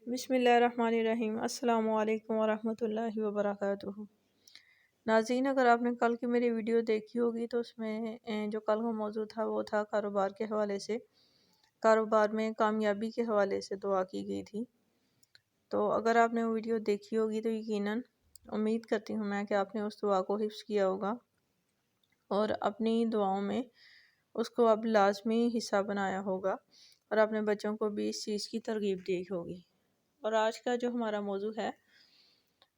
بسم اللہ الرحمن الرحیم۔ السلام علیکم ورحمۃ اللہ وبرکاتہ۔ ناظرین، اگر آپ نے کل کی میری ویڈیو دیکھی ہوگی تو اس میں جو کل کا موضوع تھا وہ تھا کاروبار کے حوالے سے، کاروبار میں کامیابی کے حوالے سے دعا کی گئی تھی۔ تو اگر آپ نے وہ ویڈیو دیکھی ہوگی تو یقیناً امید کرتی ہوں میں کہ آپ نے اس دعا کو حفظ کیا ہوگا اور اپنی دعاؤں میں اس کو اب لازمی حصہ بنایا ہوگا اور اپنے بچوں کو بھی اس چیز کی ترغیب دی ہوگی۔ اور آج کا جو ہمارا موضوع ہے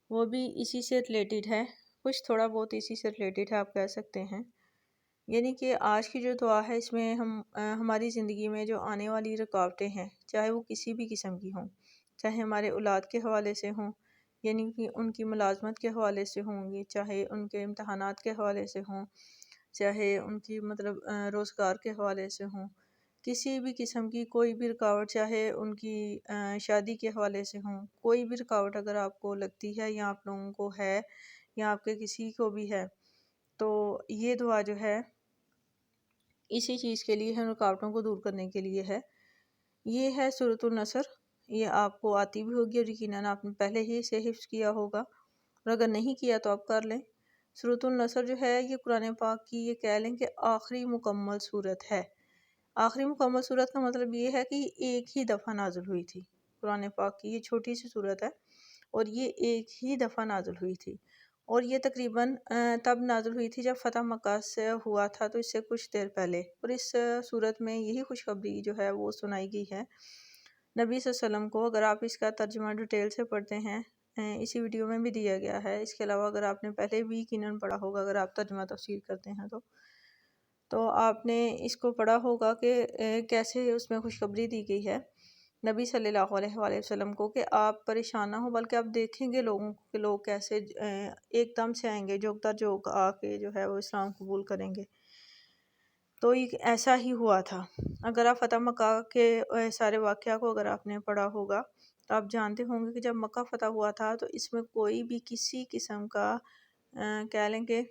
وہ بھی اسی سے ریلیٹڈ ہے، کچھ تھوڑا بہت اسی سے ریلیٹڈ ہے آپ کہہ سکتے ہیں۔ یعنی کہ آج کی جو دعا ہے اس میں ہماری زندگی میں جو آنے والی رکاوٹیں ہیں، چاہے وہ کسی بھی قسم کی ہوں، چاہے ہمارے اولاد کے حوالے سے ہوں، یعنی کہ ان کی ملازمت کے حوالے سے ہوں گی، چاہے ان کے امتحانات کے حوالے سے ہوں، چاہے ان کی روزگار کے حوالے سے ہوں، کسی بھی قسم کی کوئی بھی رکاوٹ، چاہے ان کی شادی کے حوالے سے ہوں، کوئی بھی رکاوٹ اگر آپ کو لگتی ہے یا آپ لوگوں کو ہے یا آپ کے کسی کو بھی ہے تو یہ دعا جو ہے اسی چیز کے لیے ہے، رکاوٹوں کو دور کرنے کے لیے ہے۔ یہ ہے سورۃ النصر، یہ آپ کو آتی بھی ہوگی اور یقیناً آپ نے پہلے ہی اسے حفظ کیا ہوگا، اور اگر نہیں کیا تو آپ کر لیں۔ سورۃ النصر جو ہے یہ قرآن پاک کی، یہ کہہ لیں کہ آخری مکمل صورت ہے۔ آخری مکمل صورت کا مطلب یہ ہے کہ یہ ایک ہی دفعہ نازل ہوئی تھی۔ قرآن پاک کی یہ چھوٹی سی صورت ہے اور یہ ایک ہی دفعہ نازل ہوئی تھی، اور یہ تقریباً تب نازل ہوئی تھی جب فتح مکہ سے ہوا تھا، تو اس سے کچھ دیر پہلے۔ اور اس صورت میں یہی خوشخبری جو ہے وہ سنائی گئی ہے نبی صلی اللہ علیہ وسلم کو۔ اگر آپ اس کا ترجمہ ڈیٹیل سے پڑھتے ہیں، اسی ویڈیو میں بھی دیا گیا ہے، اس کے علاوہ اگر آپ نے پہلے بھی یقیناً پڑھا ہوگا، اگر آپ ترجمہ تفسیر کرتے ہیں تو آپ نے اس کو پڑھا ہوگا کہ کیسے اس میں خوشخبری دی گئی ہے نبی صلی اللہ علیہ وآلہ وسلم کو کہ آپ پریشان نہ ہو، بلکہ آپ دیکھیں گے لوگوں کو کہ لوگ کیسے ایک دم سے آئیں گے، جوک در جوک آ کے جو ہے وہ اسلام قبول کریں گے۔ تو یہ ایسا ہی ہوا تھا۔ اگر آپ فتح مکہ کے سارے واقعہ کو اگر آپ نے پڑھا ہوگا تو آپ جانتے ہوں گے کہ جب مکہ فتح ہوا تھا تو اس میں کوئی بھی کسی قسم کا کہہ لیں کہ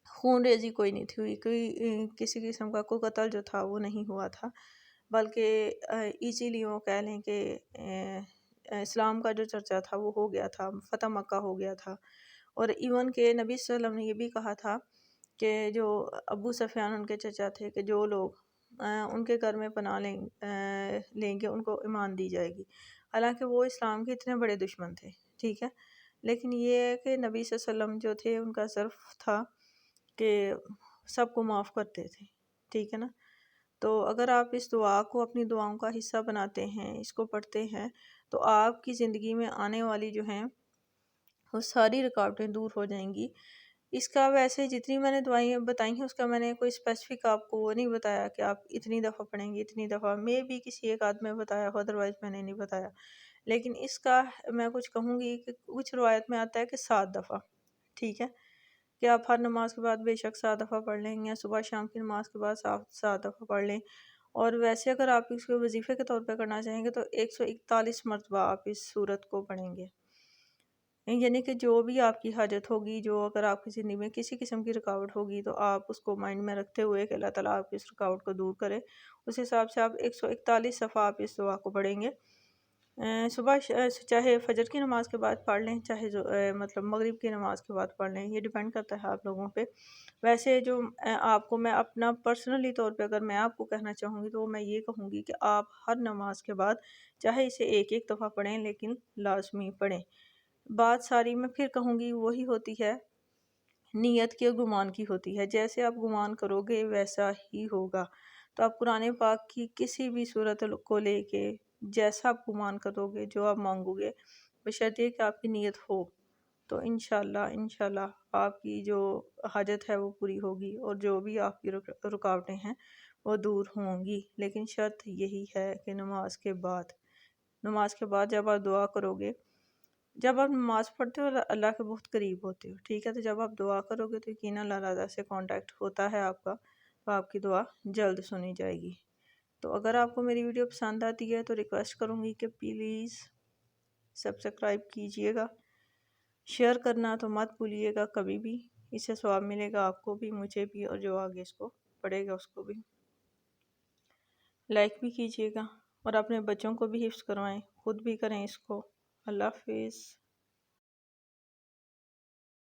خون ریزی کوئی نہیں تھی ہوئی، کوئی کسی قسم کا کوئی قتل جو تھا وہ نہیں ہوا تھا، بلکہ ایزیلی وہ کہہ لیں کہ اسلام کا جو چرچا تھا وہ ہو گیا تھا، فتح مکہ ہو گیا تھا۔ اور ایون کہ نبی صلی اللہ علیہ وسلم نے یہ بھی کہا تھا کہ جو ابو سفیان ان کے چچا تھے کہ جو لوگ ان کے گھر میں پناہ لیں گے ان کو ایمان دی جائے گی، حالانکہ وہ اسلام کے اتنے بڑے دشمن تھے، ٹھیک ہے، لیکن یہ ہے کہ نبی صلی اللہ علیہ وسلم جو تھے ان کا ظرف تھا کہ سب کو معاف کرتے تھے، ٹھیک ہے نا۔ تو اگر آپ اس دعا کو اپنی دعاؤں کا حصہ بناتے ہیں، اس کو پڑھتے ہیں، تو آپ کی زندگی میں آنے والی جو ہیں وہ ساری رکاوٹیں دور ہو جائیں گی۔ اس کا ویسے جتنی میں نے دعائیں بتائی ہیں اس کا میں نے کوئی اسپیسیفک آپ کو وہ نہیں بتایا کہ آپ اتنی دفعہ پڑھیں گے، اتنی دفعہ، میں بھی کسی ایک آدھ میں بتایا ہو، ادروائز میں نے نہیں بتایا، لیکن اس کا میں کچھ کہوں گی کہ کچھ روایت میں آتا ہے کہ 7 دفعہ، ٹھیک ہے، کہ آپ ہر نماز کے بعد بے شک 7 دفعہ پڑھ لیں، یا صبح شام کی نماز کے بعد 7 دفعہ پڑھ لیں۔ اور ویسے اگر آپ اس کو وظیفے کے طور پہ کرنا چاہیں گے تو 141 مرتبہ آپ اس صورت کو پڑھیں گے، یعنی کہ جو بھی آپ کی حاجت ہوگی، جو اگر آپ کی زندگی میں کسی قسم کی رکاوٹ ہوگی تو آپ اس کو مائنڈ میں رکھتے ہوئے کہ اللہ تعالیٰ آپ کی اس رکاوٹ کو دور کرے، اس حساب سے آپ 141 دفعہ آپ اس دعا کو پڑھیں گے۔ صبح چاہے فجر کی نماز کے بعد پڑھ لیں، چاہے مغرب کی نماز کے بعد پڑھ لیں، یہ ڈیپینڈ کرتا ہے آپ لوگوں پہ۔ ویسے جو آپ کو میں اپنا پرسنلی طور پہ اگر میں آپ کو کہنا چاہوں گی تو میں یہ کہوں گی کہ آپ ہر نماز کے بعد چاہے اسے ایک ایک دفعہ پڑھیں لیکن لازمی پڑھیں۔ بات ساری میں پھر کہوں گی وہی ہوتی ہے، نیت کے گمان کی ہوتی ہے، جیسے آپ گمان کرو گے ویسا ہی ہوگا۔ تو آپ قرآن پاک کی کسی بھی صورت کو لے کے جیسا آپ گمان کرو گے، جو آپ مانگو گے، بشرطیہ کہ آپ کی نیت ہو، تو انشاءاللہ آپ کی جو حاجت ہے وہ پوری ہوگی، اور جو بھی آپ کی رکاوٹیں ہیں وہ دور ہوں گی۔ لیکن شرط یہی ہے کہ نماز کے بعد جب آپ دعا کرو گے، جب آپ نماز پڑھتے ہو اللہ کے بہت قریب ہوتے ہو، ٹھیک ہے، تو جب آپ دعا کرو گے تو یقیناً اللہ تعالیٰ سے کانٹیکٹ ہوتا ہے آپ کا، تو آپ کی دعا جلد سنی جائے گی۔ تو اگر آپ کو میری ویڈیو پسند آتی ہے تو ریکویسٹ کروں گی کہ پلیز سبسکرائب کیجئے گا، شیئر کرنا تو مت بھولیے گا کبھی بھی، اس سے ثواب ملے گا آپ کو بھی، مجھے بھی، اور جو آگے اس کو پڑھے گا اس کو بھی۔ لائک بھی کیجئے گا اور اپنے بچوں کو بھی حفظ کروائیں، خود بھی کریں اس کو۔ اللہ حافظ۔